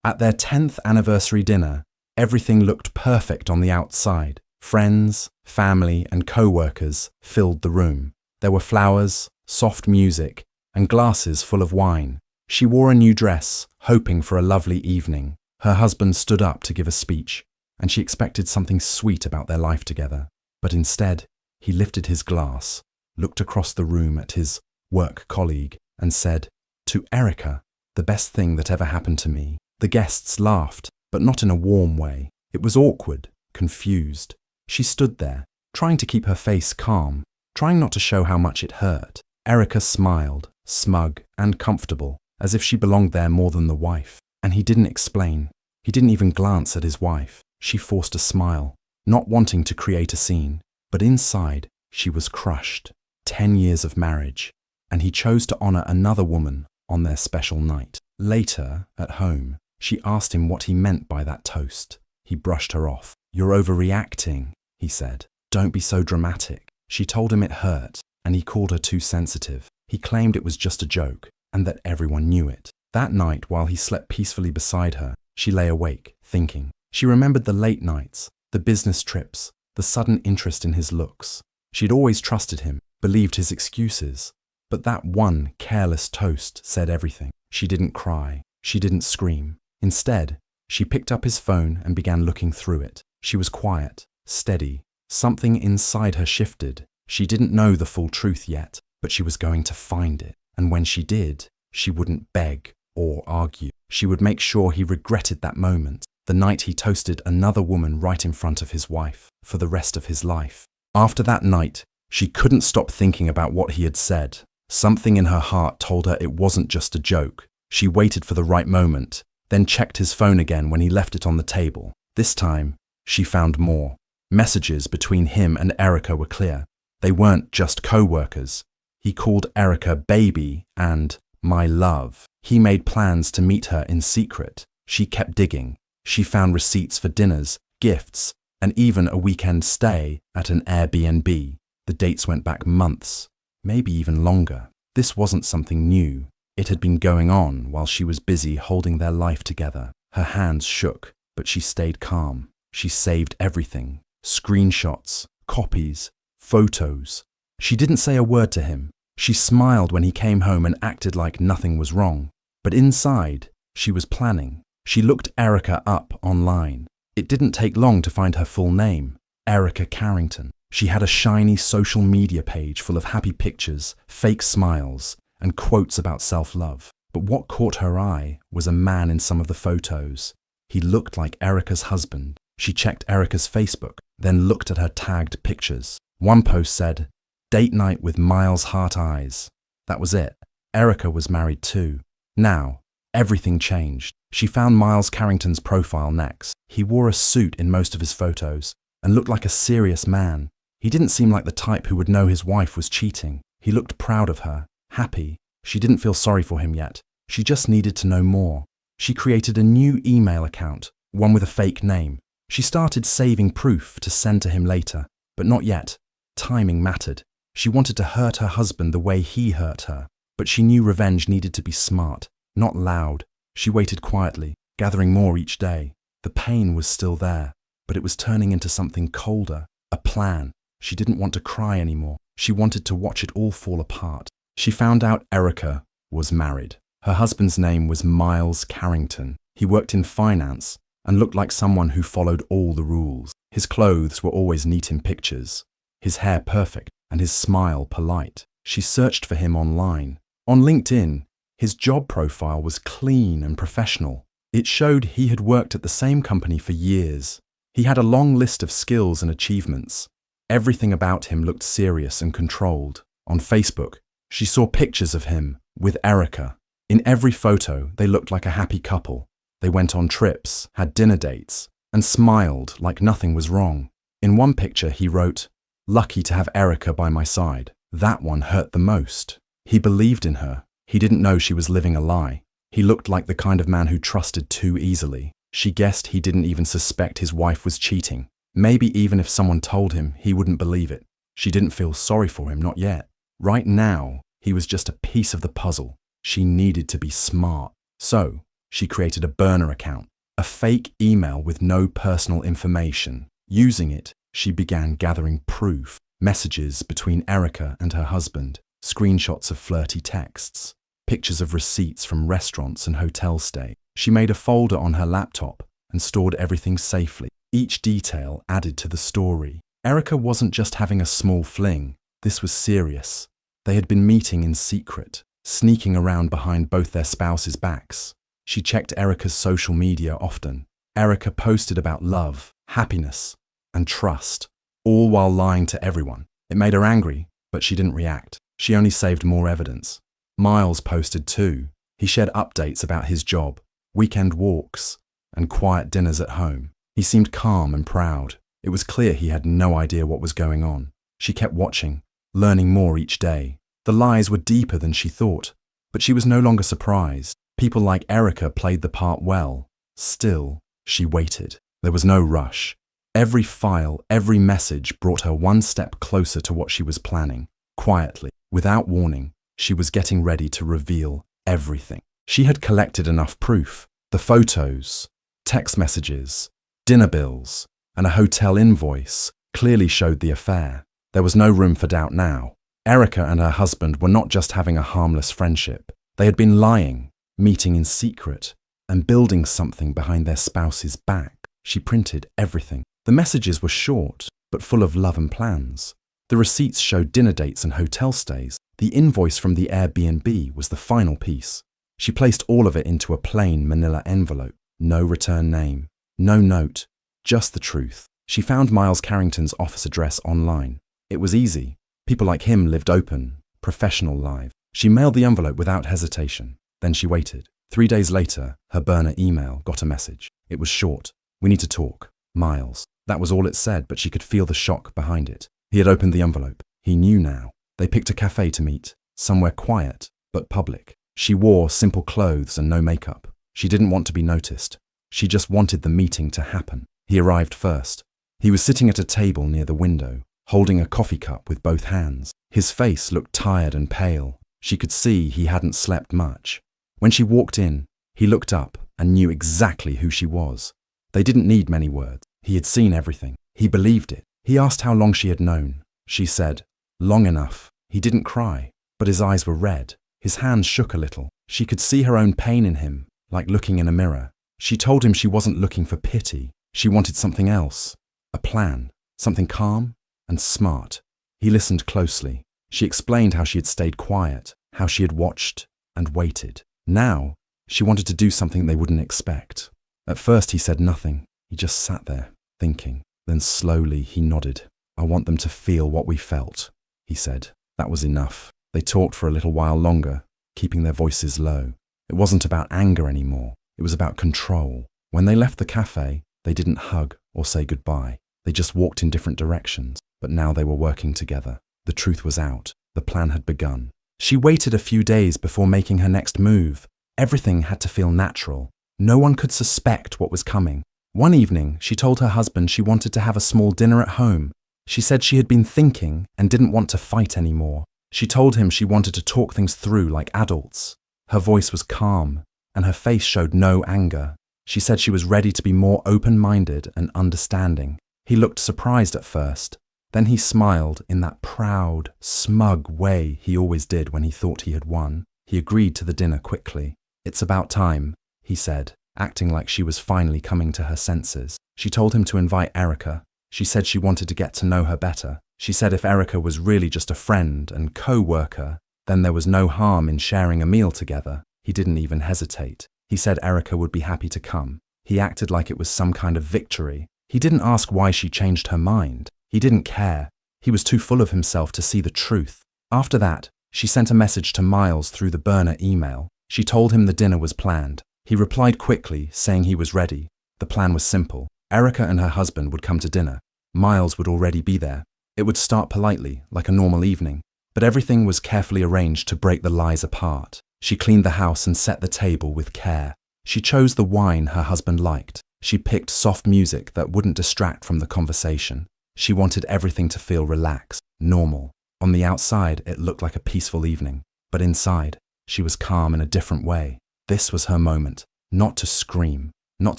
At their 10th anniversary dinner, everything looked perfect on the outside. Friends, family, and co-workers filled the room. There were flowers, soft music, and glasses full of wine. She wore a new dress, hoping for a lovely evening. Her husband stood up to give a speech, and she expected something sweet about their life together. But instead, he lifted his glass, looked across the room at his work colleague, and said, "To Erica, the best thing that ever happened to me." The guests laughed, but not in a warm way. It was awkward, confused. She stood there, trying to keep her face calm, trying not to show how much it hurt. Erica smiled, smug and comfortable, as if she belonged there more than the wife. And he didn't explain. He didn't even glance at his wife. She forced a smile, not wanting to create a scene. But inside, she was crushed. 10 years of marriage. And he chose to honor another woman on their special night. Later, at home, she asked him what he meant by that toast. He brushed her off. "You're overreacting," he said. "Don't be so dramatic." She told him it hurt, and he called her too sensitive. He claimed it was just a joke, and that everyone knew it. That night, while he slept peacefully beside her, she lay awake, thinking. She remembered the late nights, the business trips, the sudden interest in his looks. She'd always trusted him, believed his excuses. But that one careless toast said everything. She didn't cry. She didn't scream. Instead, she picked up his phone and began looking through it. She was quiet, steady. Something inside her shifted. She didn't know the full truth yet, but she was going to find it. And when she did, she wouldn't beg or argue. She would make sure he regretted that moment, the night he toasted another woman right in front of his wife, for the rest of his life. After that night, she couldn't stop thinking about what he had said. Something in her heart told her it wasn't just a joke. She waited for the right moment, then checked his phone again when he left it on the table. This time, she found more. Messages between him and Erica were clear. They weren't just co-workers. He called Erica baby and my love. He made plans to meet her in secret. She kept digging. She found receipts for dinners, gifts, and even a weekend stay at an Airbnb. The dates went back months, maybe even longer. This wasn't something new. It had been going on while she was busy holding their life together. Her hands shook, but she stayed calm. She saved everything. Screenshots, copies, photos. She didn't say a word to him. She smiled when he came home and acted like nothing was wrong. But inside, she was planning. She looked Erica up online. It didn't take long to find her full name, Erica Carrington. She had a shiny social media page full of happy pictures, fake smiles, and quotes about self-love. But what caught her eye was a man in some of the photos. He looked like Erica's husband. She checked Erica's Facebook, then looked at her tagged pictures. One post said, "Date night with Miles Heart Eyes." That was it. Erica was married too. Now, everything changed. She found Miles Carrington's profile next. He wore a suit in most of his photos and looked like a serious man. He didn't seem like the type who would know his wife was cheating. He looked proud of her, happy. She didn't feel sorry for him yet. She just needed to know more. She created a new email account, one with a fake name. She started saving proof to send to him later, but not yet. Timing mattered. She wanted to hurt her husband the way he hurt her, but she knew revenge needed to be smart, not loud. She waited quietly, gathering more each day. The pain was still there, but it was turning into something colder, a plan. She didn't want to cry anymore. She wanted to watch it all fall apart. She found out Erica was married. Her husband's name was Miles Carrington. He worked in finance and looked like someone who followed all the rules. His clothes were always neat in pictures, his hair perfect, and his smile polite. She searched for him online. On LinkedIn, his job profile was clean and professional. It showed he had worked at the same company for years. He had a long list of skills and achievements. Everything about him looked serious and controlled. On Facebook, she saw pictures of him with Erica. In every photo, they looked like a happy couple. They went on trips, had dinner dates, and smiled like nothing was wrong. In one picture, he wrote, "Lucky to have Erica by my side." That one hurt the most. He believed in her. He didn't know she was living a lie. He looked like the kind of man who trusted too easily. She guessed he didn't even suspect his wife was cheating. Maybe even if someone told him, he wouldn't believe it. She didn't feel sorry for him, not yet. Right now, he was just a piece of the puzzle. She needed to be smart. So, She created a burner account, a fake email with no personal information. Using it, she began gathering proof, messages between Erica and her husband, screenshots of flirty texts, pictures of receipts from restaurants and hotel stay. She made a folder on her laptop and stored everything safely. Each detail added to the story. Erica wasn't just having a small fling. This was serious. They had been meeting in secret, sneaking around behind both their spouses' backs. She checked Erica's social media often. Erica posted about love, happiness, and trust, all while lying to everyone. It made her angry, but she didn't react. She only saved more evidence. Miles posted too. He shared updates about his job, weekend walks, and quiet dinners at home. He seemed calm and proud. It was clear he had no idea what was going on. She kept watching, learning more each day. The lies were deeper than she thought, but she was no longer surprised. People like Erica played the part well. Still, she waited. There was no rush. Every file, every message brought her one step closer to what she was planning. Quietly, without warning, she was getting ready to reveal everything. She had collected enough proof. The photos, text messages, dinner bills, and a hotel invoice clearly showed the affair. There was no room for doubt now. Erica and her husband were not just having a harmless friendship. They had been lying, meeting in secret, and building something behind their spouse's back. She printed everything. The messages were short, but full of love and plans. The receipts showed dinner dates and hotel stays. The invoice from the Airbnb was the final piece. She placed all of it into a plain manila envelope. No return name, no note, just the truth. She found Miles Carrington's office address online. It was easy. People like him lived open, professional lives. She mailed the envelope without hesitation. Then she waited. 3 days later, her burner email got a message. It was short. "We need to talk. Miles." That was all it said, but she could feel the shock behind it. He had opened the envelope. He knew now. They picked a cafe to meet, somewhere quiet, but public. She wore simple clothes and no makeup. She didn't want to be noticed. She just wanted the meeting to happen. He arrived first. He was sitting at a table near the window, holding a coffee cup with both hands. His face looked tired and pale. She could see he hadn't slept much. When she walked in, he looked up and knew exactly who she was. They didn't need many words. He had seen everything. He believed it. He asked how long she had known. She said, "Long enough." He didn't cry, but his eyes were red. His hands shook a little. She could see her own pain in him, like looking in a mirror. She told him she wasn't looking for pity. She wanted something else. A plan. Something calm and smart. He listened closely. She explained how she had stayed quiet, how she had watched and waited. Now, she wanted to do something they wouldn't expect. At first he said nothing. He just sat there, thinking. Then slowly he nodded. "I want them to feel what we felt," he said. That was enough. They talked for a little while longer, keeping their voices low. It wasn't about anger anymore. It was about control. When they left the cafe, they didn't hug or say goodbye. They just walked in different directions, but now they were working together. The truth was out. The plan had begun. She waited a few days before making her next move. Everything had to feel natural. No one could suspect what was coming. One evening, she told her husband she wanted to have a small dinner at home. She said she had been thinking and didn't want to fight anymore. She told him she wanted to talk things through like adults. Her voice was calm, and her face showed no anger. She said she was ready to be more open-minded and understanding. He looked surprised at first. Then he smiled in that proud, smug way he always did when he thought he had won. He agreed to the dinner quickly. "It's about time," he said, acting like she was finally coming to her senses. She told him to invite Erica. She said she wanted to get to know her better. She said if Erica was really just a friend and co-worker, then there was no harm in sharing a meal together. He didn't even hesitate. He said Erica would be happy to come. He acted like it was some kind of victory. He didn't ask why she changed her mind. He didn't care. He was too full of himself to see the truth. After that, she sent a message to Miles through the burner email. She told him the dinner was planned. He replied quickly, saying he was ready. The plan was simple. Erica and her husband would come to dinner. Miles would already be there. It would start politely, like a normal evening, but everything was carefully arranged to break the lies apart. She cleaned the house and set the table with care. She chose the wine her husband liked. She picked soft music that wouldn't distract from the conversation. She wanted everything to feel relaxed, normal. On the outside, it looked like a peaceful evening, but inside, she was calm in a different way. This was her moment. Not to scream, not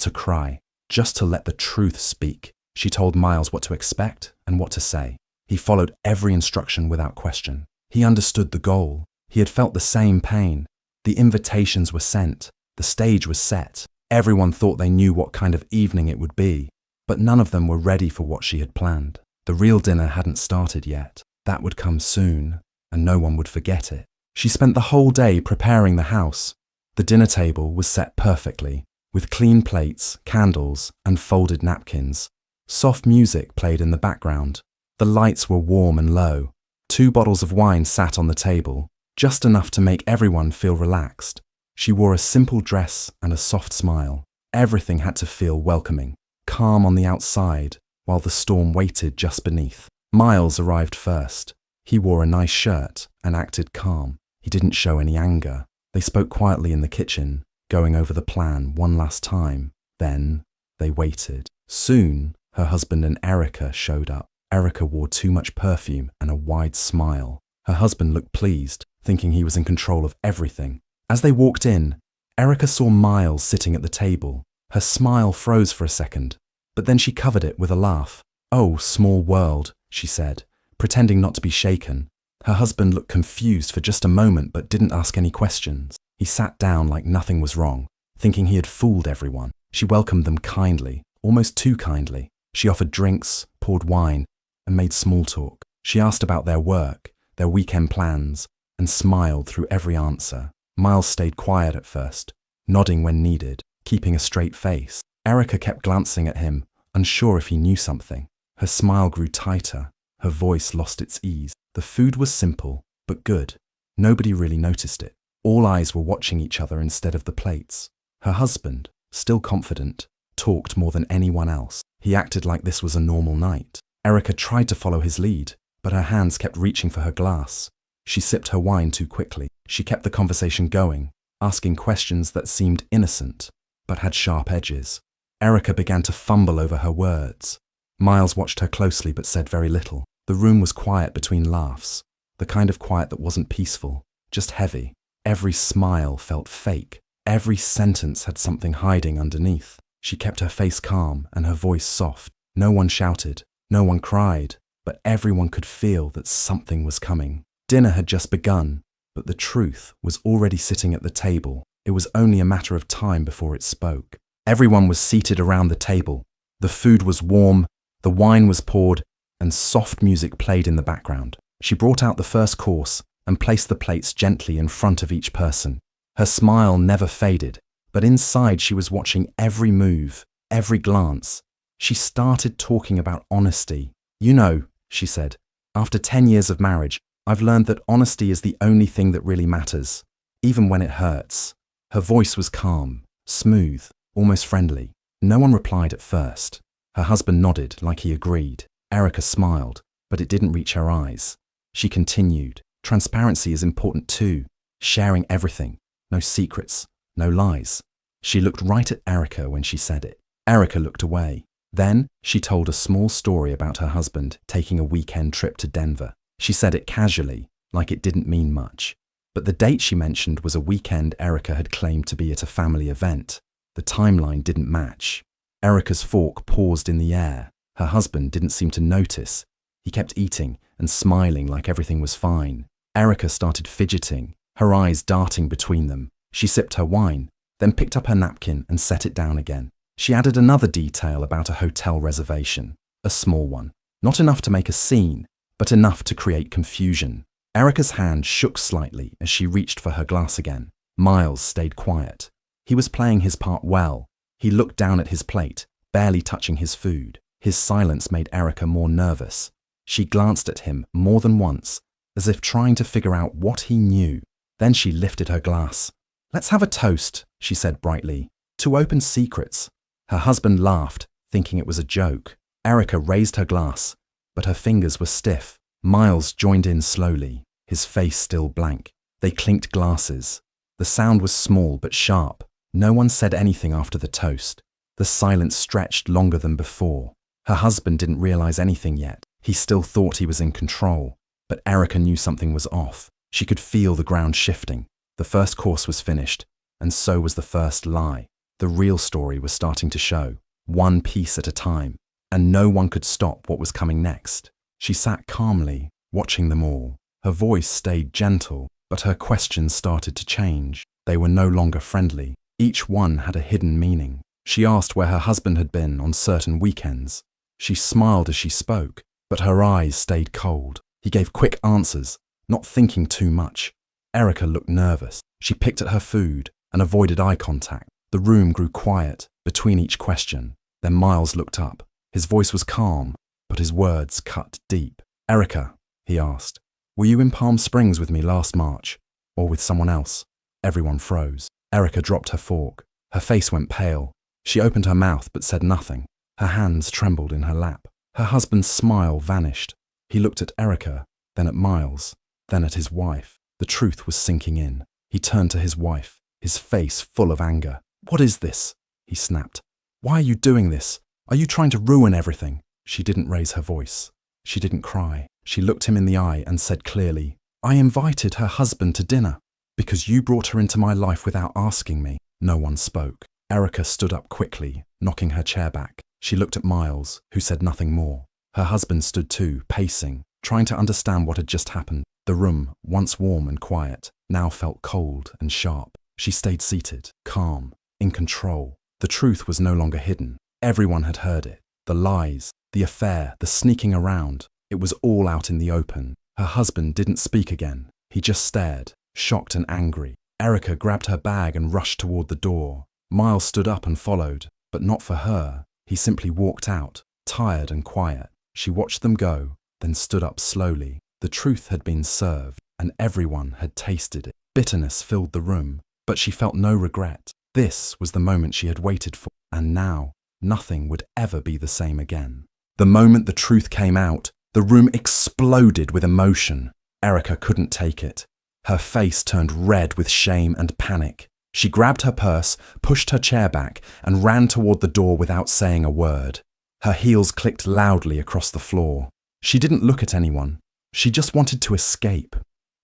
to cry, just to let the truth speak. She told Miles what to expect and what to say. He followed every instruction without question. He understood the goal. He had felt the same pain. The invitations were sent. The stage was set. Everyone thought they knew what kind of evening it would be, but none of them were ready for what she had planned. The real dinner hadn't started yet. That would come soon, and no one would forget it. She spent the whole day preparing the house. The dinner table was set perfectly, with clean plates, candles, and folded napkins. Soft music played in the background. The lights were warm and low. 2 bottles of wine sat on the table, just enough to make everyone feel relaxed. She wore a simple dress and a soft smile. Everything had to feel welcoming, calm on the outside, while the storm waited just beneath. Miles arrived first. He wore a nice shirt and acted calm. He didn't show any anger. They spoke quietly in the kitchen, going over the plan one last time. Then they waited. Soon, her husband and Erica showed up. Erica wore too much perfume and a wide smile. Her husband looked pleased, thinking he was in control of everything. As they walked in, Erica saw Miles sitting at the table. Her smile froze for a second, but then she covered it with a laugh. "Oh, small world," she said, pretending not to be shaken. Her husband looked confused for just a moment but didn't ask any questions. He sat down like nothing was wrong, thinking he had fooled everyone. She welcomed them kindly, almost too kindly. She offered drinks, poured wine, and made small talk. She asked about their work, their weekend plans, and smiled through every answer. Miles stayed quiet at first, nodding when needed, keeping a straight face. Erica kept glancing at him, unsure if he knew something. Her smile grew tighter. Her voice lost its ease. The food was simple, but good. Nobody really noticed it. All eyes were watching each other instead of the plates. Her husband, still confident, talked more than anyone else. He acted like this was a normal night. Erica tried to follow his lead, but her hands kept reaching for her glass. She sipped her wine too quickly. She kept the conversation going, asking questions that seemed innocent, but had sharp edges. Erica began to fumble over her words. Miles watched her closely but said very little. The room was quiet between laughs, the kind of quiet that wasn't peaceful, just heavy. Every smile felt fake. Every sentence had something hiding underneath. She kept her face calm and her voice soft. No one shouted, no one cried, but everyone could feel that something was coming. Dinner had just begun, but the truth was already sitting at the table. It was only a matter of time before it spoke. Everyone was seated around the table. The food was warm, the wine was poured, and soft music played in the background. She brought out the first course and placed the plates gently in front of each person. Her smile never faded, but inside she was watching every move, every glance. She started talking about honesty. "You know," she said, "after 10 years of marriage, I've learned that honesty is the only thing that really matters, even when it hurts." Her voice was calm, smooth, almost friendly. No one replied at first. Her husband nodded like he agreed. Erica smiled, but it didn't reach her eyes. She continued, "Transparency is important too, sharing everything. No secrets, no lies." She looked right at Erica when she said it. Erica looked away. Then she told a small story about her husband taking a weekend trip to Denver. She said it casually, like it didn't mean much. But the date she mentioned was a weekend Erica had claimed to be at a family event. The timeline didn't match. Erica's fork paused in the air. Her husband didn't seem to notice. He kept eating and smiling like everything was fine. Erica started fidgeting, her eyes darting between them. She sipped her wine, then picked up her napkin and set it down again. She added another detail about a hotel reservation, a small one. Not enough to make a scene, but enough to create confusion. Erica's hand shook slightly as she reached for her glass again. Miles stayed quiet. He was playing his part well. He looked down at his plate, barely touching his food. His silence made Erica more nervous. She glanced at him more than once, as if trying to figure out what he knew. Then she lifted her glass. "Let's have a toast," she said brightly, "to open secrets." Her husband laughed, thinking it was a joke. Erica raised her glass, but her fingers were stiff. Miles joined in slowly, his face still blank. They clinked glasses. The sound was small but sharp. No one said anything after the toast. The silence stretched longer than before. Her husband didn't realize anything yet. He still thought he was in control, but Erica knew something was off. She could feel the ground shifting. The first course was finished, and so was the first lie. The real story was starting to show, one piece at a time, and no one could stop what was coming next. She sat calmly, watching them all. Her voice stayed gentle, but her questions started to change. They were no longer friendly. Each one had a hidden meaning. She asked where her husband had been on certain weekends. She smiled as she spoke, but her eyes stayed cold. He gave quick answers, not thinking too much. Erica looked nervous. She picked at her food and avoided eye contact. The room grew quiet between each question. Then Miles looked up. His voice was calm, but his words cut deep. "Erica," he asked, "were you in Palm Springs with me last March, or with someone else?" Everyone froze. Erica dropped her fork. Her face went pale. She opened her mouth but said nothing. Her hands trembled in her lap. Her husband's smile vanished. He looked at Erica, then at Miles, then at his wife. The truth was sinking in. He turned to his wife, his face full of anger. "What is this?" he snapped. "Why are you doing this? Are you trying to ruin everything?" She didn't raise her voice. She didn't cry. She looked him in the eye and said clearly, "I invited her husband to dinner because you brought her into my life without asking me." No one spoke. Erica stood up quickly, knocking her chair back. She looked at Miles, who said nothing more. Her husband stood too, pacing, trying to understand what had just happened. The room, once warm and quiet, now felt cold and sharp. She stayed seated, calm, in control. The truth was no longer hidden. Everyone had heard it. The lies, the affair, the sneaking around. It was all out in the open. Her husband didn't speak again. He just stared, shocked and angry. Erica grabbed her bag and rushed toward the door. Miles stood up and followed, but not for her. He simply walked out, tired and quiet. She watched them go, then stood up slowly. The truth had been served, and everyone had tasted it. Bitterness filled the room, but she felt no regret. This was the moment she had waited for, and now nothing would ever be the same again. The moment the truth came out, the room exploded with emotion. Erica couldn't take it. Her face turned red with shame and panic. She grabbed her purse, pushed her chair back, and ran toward the door without saying a word. Her heels clicked loudly across the floor. She didn't look at anyone. She just wanted to escape.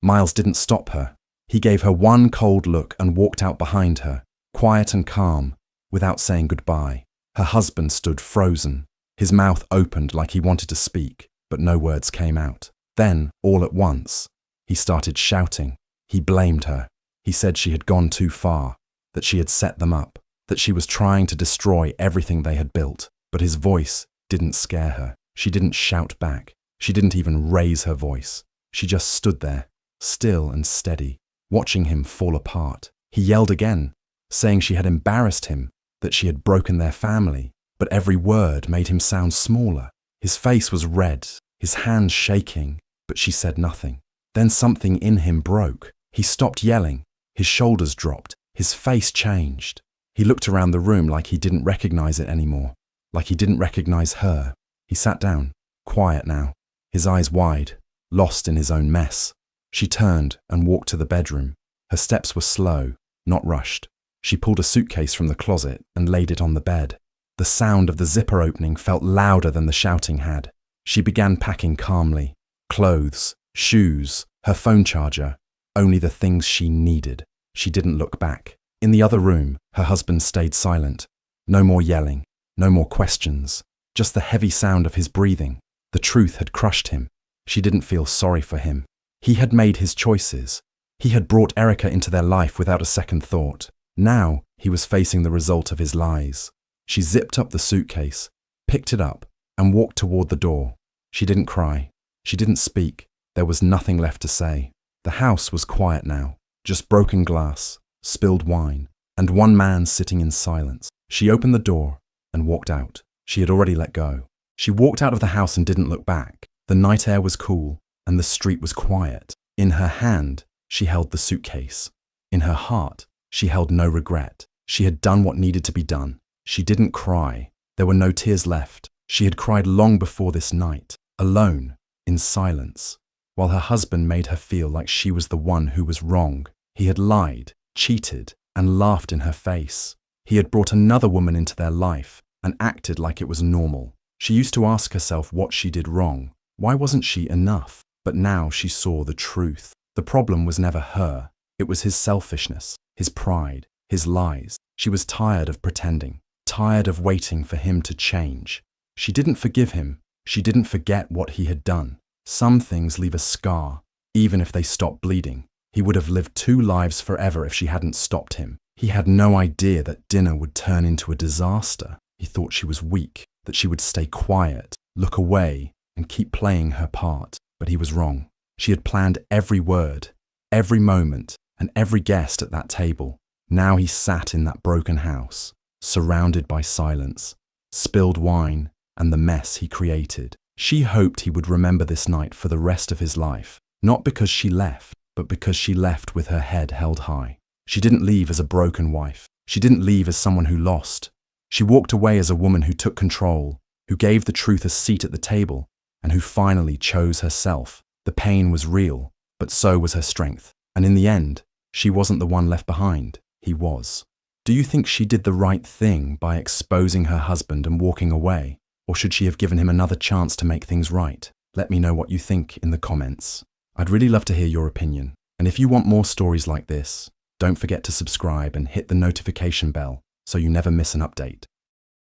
Miles didn't stop her. He gave her one cold look and walked out behind her, quiet and calm, without saying goodbye. Her husband stood frozen. His mouth opened like he wanted to speak, but no words came out. Then, all at once, he started shouting. He blamed her. He said she had gone too far, that she had set them up, that she was trying to destroy everything they had built. But his voice didn't scare her. She didn't shout back. She didn't even raise her voice. She just stood there, still and steady, watching him fall apart. He yelled again, saying she had embarrassed him, that she had broken their family, but every word made him sound smaller. His face was red, his hands shaking, but she said nothing. Then something in him broke. He stopped yelling. His shoulders dropped. His face changed. He looked around the room like he didn't recognize it anymore, like he didn't recognize her. He sat down, quiet now, his eyes wide, lost in his own mess. She turned and walked to the bedroom. Her steps were slow, not rushed. She pulled a suitcase from the closet and laid it on the bed. The sound of the zipper opening felt louder than the shouting had. She began packing calmly. Clothes, shoes, her phone charger, only the things she needed. She didn't look back. In the other room, her husband stayed silent. No more yelling, no more questions, just the heavy sound of his breathing. The truth had crushed him. She didn't feel sorry for him. He had made his choices. He had brought Erica into their life without a second thought. Now he was facing the result of his lies. She zipped up the suitcase, picked it up, and walked toward the door. She didn't cry. She didn't speak. There was nothing left to say. The house was quiet now, just broken glass, spilled wine, and one man sitting in silence. She opened the door and walked out. She had already let go. She walked out of the house and didn't look back. The night air was cool, and the street was quiet. In her hand, she held the suitcase. In her heart, she held no regret. She had done what needed to be done. She didn't cry. There were no tears left. She had cried long before this night, alone, in silence, while her husband made her feel like she was the one who was wrong. He had lied, cheated, and laughed in her face. He had brought another woman into their life and acted like it was normal. She used to ask herself what she did wrong. Why wasn't she enough? But now she saw the truth. The problem was never her. It was his selfishness, his pride, his lies. She was tired of pretending, tired of waiting for him to change. She didn't forgive him. She didn't forget what he had done. Some things leave a scar, even if they stop bleeding. He would have lived 2 lives forever if she hadn't stopped him. He had no idea that dinner would turn into a disaster. He thought she was weak, that she would stay quiet, look away, and keep playing her part. But he was wrong. She had planned every word, every moment, and every guest at that table. Now he sat in that broken house, surrounded by silence, spilled wine, and the mess he created. She hoped he would remember this night for the rest of his life, not because she left, but because she left with her head held high. She didn't leave as a broken wife. She didn't leave as someone who lost. She walked away as a woman who took control, who gave the truth a seat at the table, and who finally chose herself. The pain was real, but so was her strength. And in the end, she wasn't the one left behind. He was. Do you think she did the right thing by exposing her husband and walking away? Or should she have given him another chance to make things right? Let me know what you think in the comments. I'd really love to hear your opinion. And if you want more stories like this, don't forget to subscribe and hit the notification bell so you never miss an update.